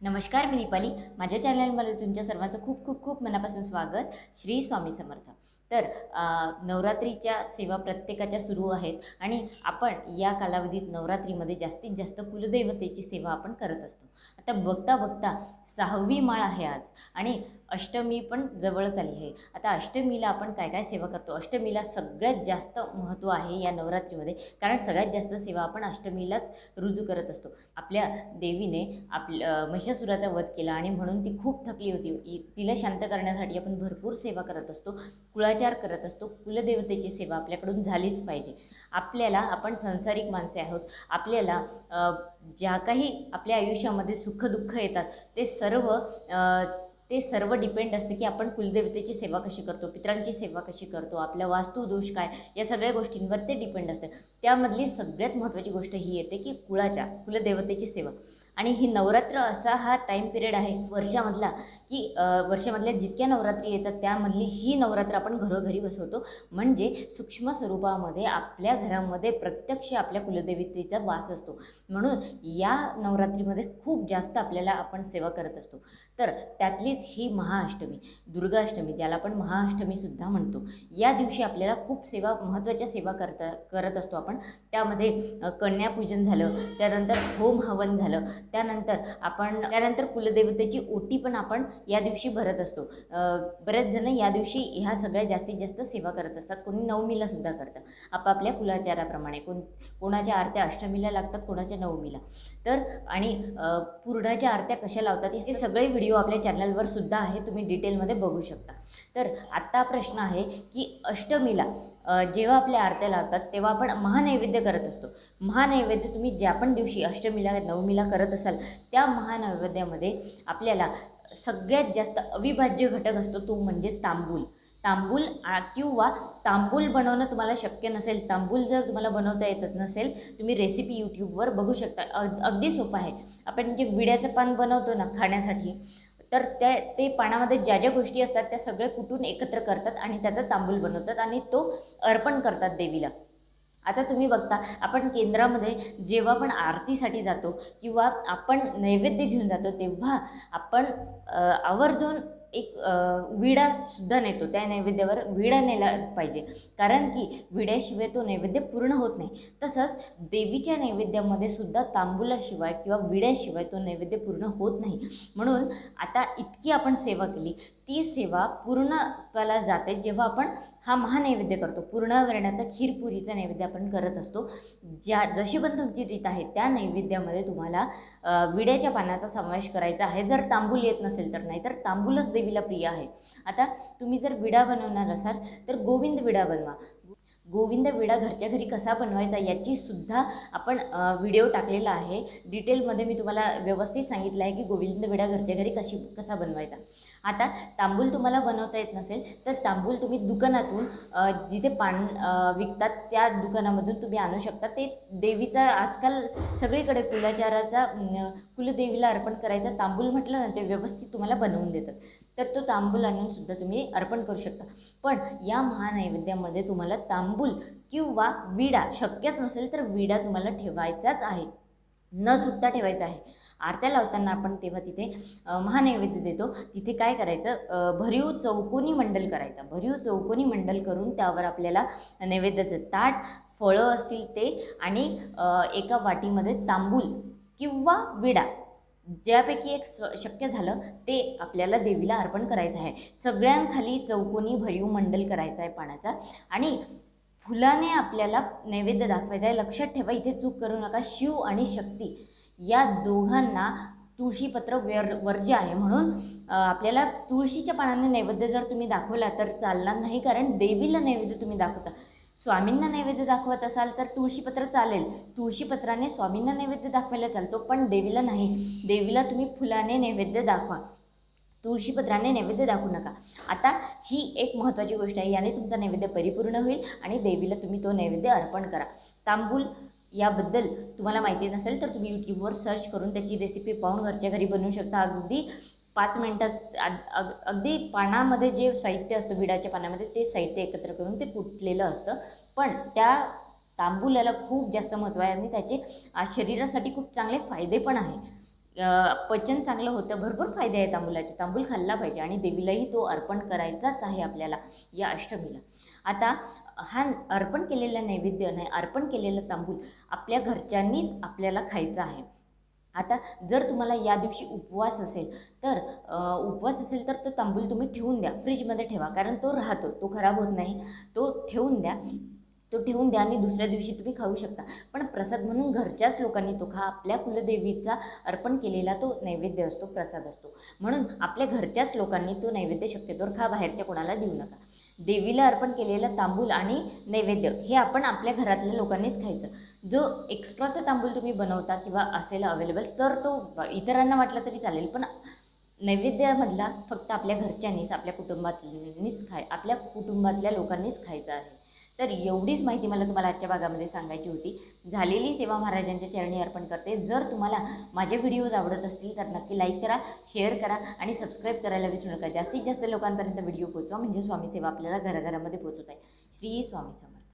नमस्कार, मी दीपाली. माझ्या चॅनलमध्ये तुमच्या सर्वांचं खूप खूप खूप मनापासून स्वागत. श्री स्वामी समर्थ. तर नवरात्रीच्या सेवा प्रत्येकाच्या सुरू आहेत आणि आपण या कालावधीत नवरात्रीमध्ये जास्तीत जास्त कुलदैवतेची सेवा आपण करत असतो. आता बघता बघता 6वी माळ आहे आज आणि अष्टमी पण जवळच आली आहे. आता अष्टमीला आपण काय काय सेवा करतो? अष्टमीला सगळ्यात जास्त महत्त्व आहे या नवरात्रीमध्ये, कारण सगळ्यात जास्त सेवा आपण अष्टमीलाच रुजू करत असतो. आपल्या देवीने महिषासुराचा वध केला आणि म्हणून ती खूप थकली होती. तिला शांत करण्यासाठी आपण भरपूर सेवा करत असतो, कुळाचार करत असतो. कुलदेवतेची सेवा आपल्याकडून झालीच पाहिजे. आपण संसारिक माणसे आहोत. आपल्याला ज्या काही आपल्या आयुष्यामध्ये सुखदुःख येतात ते सर्व डिपेंड असते की आपण कुलदेवतेची सेवा कशी करतो, पितरांची सेवा कशी करतो, आपल्या वास्तुदोष काय, या सगळ्या गोष्टींवर ते डिपेंड असते. त्यामधली सगळ्यात महत्त्वाची गोष्ट ही येते की कुलदेवतेची सेवा. आणि ही नवरात्र असा हा टाईम पिरियड आहे वर्षामधला की वर्षामधल्या जितक्या नवरात्री येतात त्यामधली ही नवरात्र आपण घरोघरी बसवतो. म्हणजे सूक्ष्म स्वरूपामध्ये आपल्या घरामध्ये प्रत्यक्ष आपल्या कुलदेवतेचा वास असतो. म्हणून या नवरात्रीमध्ये खूप जास्त आपल्याला आपण सेवा करत असतो. तर त्यातलीच ही महाअष्टमी, दुर्गाष्टमी, ज्याला आपण महाअष्टमीसुद्धा म्हणतो, या दिवशी आपल्याला खूप महत्त्वाच्या सेवा करत असतो आपण. त्यामध्ये कन्यापूजन झालं, त्यानंतर होम हवन झालं, त्यानंतर कुलदेवतेची ओटी पण आपण या दिवशी भरत असतो. बरेच जण या दिवशी ह्या सगळ्या जास्तीत जास्त सेवा करत असतात. कोणी नवमीला सुद्धा करतं आपापल्या कुलाचाराप्रमाणे. कोणाच्या आरत्या अष्टमीला लागतात, कोणाच्या नवमीला. तर आणि पूर्णाच्या आरत्या कशा लावतात हे सगळे व्हिडिओ आपल्या चॅनलवर सुद्धा आहे, तुम्ही डिटेलमध्ये बघू शकता. तर आत्ता प्रश्न आहे की अष्टमीला जेव्हा आपल्या आरत्या लावतात तेव्हा आपण महानैवेद्य करत असतो. महानैवेद्य तुम्ही ज्या पण दिवशी अष्टमीला नवमीला करत असाल त्या महानैवेद्यामध्ये आपल्याला सगळ्यात जास्त अविभाज्य घटक असतो, तो म्हणजे तांबूल. किंवा तांबूल बनवणं तुम्हाला शक्य नसेल, तांबूल जर तुम्हाला बनवता येतच नसेल, तुम्ही रेसिपी यूट्यूबवर बघू शकता. अगदी सोपं आहे. आपण जे विड्याचं पान बनवतो ना खाण्यासाठी, तर ते पानामध्ये ज्या ज्या गोष्टी असतात त्या सगळे कुटून एकत्र करतात आणि त्याचा तांबूल बनवतात आणि तो अर्पण करतात देवीला. आता तुम्ही बघता, आपण केंद्रामध्ये जेव्हा पण आरतीसाठी जातो किंवा आपण नैवेद्य घेऊन जातो तेव्हा आपण आवर्जून एक विडासुद्धा नेतो. त्या नैवेद्यावर विडा नेला पाहिजे, कारण की विड्याशिवाय तो नैवेद्य पूर्ण होत नाही. तसंच देवीच्या नैवेद्यामध्ये सुद्धा तांबूलाशिवाय किंवा विड्याशिवाय तो नैवेद्य पूर्ण होत नाही. म्हणून आता इतकी आपण सेवा केली, ती सेवा पूर्णत्वाला जाते जेव्हा आपण हा महानैवेद्य करतो. पूर्णवर्णाचा खीरपुरीचा नैवेद्य आपण करत असतो. जशी पण तुमची रीत आहे त्या नैवेद्यामध्ये तुम्हाला विड्याच्या पानाचा समावेश करायचा आहे, जर तांबूल येत नसेल तर. नाही तर तांबूलच देवीला प्रिय आहे. आता तुम्ही जर विडा बनवणार असाल तर गोविंद विडा बनवा. गोविंद विडा घरच्या घरी कसा बनवायचा याची सुद्धा आपण व्हिडिओ टाकलेला आहे. डिटेलमध्ये मी तुम्हाला व्यवस्थित सांगितलं आहे की गोविंद विडा घरच्या घरी कसा बनवायचा. आता तांबूल तुम्हाला बनवता येत नसेल तर तांबूल तुम्ही दुकानातून जिथे पान विकतात त्या दुकानामधून तुम्ही आणू शकता. ते देवीचा आजकाल सगळीकडे कुलदेवीला अर्पण करायचा तांबूल म्हटलं ना, ते व्यवस्थित तुम्हाला बनवून देतात. तर तो तांबूल आणून सुद्धा तुम्ही अर्पण करू शकता. पण या महानैवेद्यामध्ये तुम्हाला तांबूल किंवा विडा, शक्यच नसेल तर विडा तुम्हाला ठेवायचाच आहे, न चुकता ठेवायचा आहे. आरत्या लावताना आपण तेव्हा तिथे महानैवेद्य देतो, तिथे काय करायचं, भरीव चौकोनी मंडल करायचा. भरीव चौकोनी मंडल करून त्यावर आपल्याला नैवेद्याचं ताट, फळं असतील ते आणि एका वाटीमध्ये तांबूल किंवा विडा, ज्यापैकी एक शक्य झालं ते आपल्याला देवीला अर्पण करायचं आहे. सगळ्यांखाली चौकोनी भरीव मंडल करायचं आहे पाण्याचा आणि फुलाने आपल्याला नैवेद्य दाखवायचा आहे. लक्षात ठेवा, इथे चूक करू नका. शिव आणि शक्ती या दोघांना तुळशीपत्र वर्ज्य आहे. म्हणून आपल्याला तुळशीच्या पानाने नैवेद्य जर तुम्ही दाखवला तर चालणार नाही, कारण देवीला नैवेद्य तुम्ही दाखवता. स्वामींना नैवेद्य दाखवत असाल तर तुळशीपत्र चालेल, तुळशीपत्राने स्वामींना नैवेद्य दाखवायला चालतो, पण देवीला नाही. देवीला तुम्ही फुलाने नैवेद्य दाखवा, तुळशीपत्राने नैवेद्य दाखवू नका. आता ही एक महत्त्वाची गोष्ट आहे, याने तुमचा नैवेद्य परिपूर्ण होईल आणि देवीला तुम्ही तो नैवेद्य अर्पण करा. तांबूल याबद्दल तुम्हाला माहिती नसेल तर तुम्ही यूट्यूबवर सर्च करून त्याची रेसिपी पाहून घरच्या घरी बनवू शकता. अगदी 5 मिनटात अगदी पानामध्ये जे साहित्य असतं, विड्याच्या पानामध्ये ते साहित्य एकत्र करून ते कुटलेलं असतं. पण त्या तांबूलाला खूप जास्त महत्त्व आहे आणि त्याचे शरीरासाठी खूप चांगले फायदे पण आहे. पचन चांगलं होतं, भरपूर फायदे आहेत तांबूलाचे. तांबूल खाल्ला पाहिजे आणि देवीलाही तो अर्पण करायचाच आहे आपल्याला या अष्टमीला. आता हा अर्पण केलेला नैवेद्य नाही, अर्पण केलेलं तांबूल आपल्या घरच्यांनीच आपल्याला खायचं आहे. आता जर तुम्हाला या दिवशी उपवास असेल तर तो तांबूल तुम्ही ठेवून द्या, फ्रीजमध्ये ठेवा, कारण तो राहतो, तो खराब होत नाही. तो ठेवून द्या, आणि दुसऱ्या दिवशी तुम्ही खाऊ शकता. पण प्रसाद म्हणून घरच्याच लोकांनी तो खा. आपल्या कुलदेवीचा अर्पण केलेला तो नैवेद्य असतो, प्रसाद असतो, म्हणून आपल्या घरच्याच लोकांनी तो नैवेद्य शक्यतोवर खा, बाहेरच्या कोणाला देऊ नका. देवीला अर्पण केलेलं तांबूल आणि नैवेद्य हे आपण आपल्या घरातल्या लोकांनीच खायचं. जो एक्स्ट्राचा तांबूल तुम्ही बनवता किंवा असेल अवेलेबल तर तो इतरांना वाटला तरी चालेल, पण नैवेद्यामधला फक्त आपल्या घरच्यांनीच, आपल्या कुटुंबातल्या लोकांनीच खायचं आहे. तर एवढीच माहिती मला तुम्हाला आजच्या भागामध्ये सांगायची होती. झालेली सेवा महाराजांच्या चरणी अर्पण करते. जर तुम्हाला माझे व्हिडिओज आवडत असतील तर नक्की लाईक करा, शेअर करा आणि सबस्क्राईब करायला विसरू नका. जास्तीत जास्त लोकांपर्यंत व्हिडिओ पोहोचवा, म्हणजे स्वामी सेवा आपल्याला घराघरामध्ये पोहोचत आहे. श्री स्वामी समर्थ.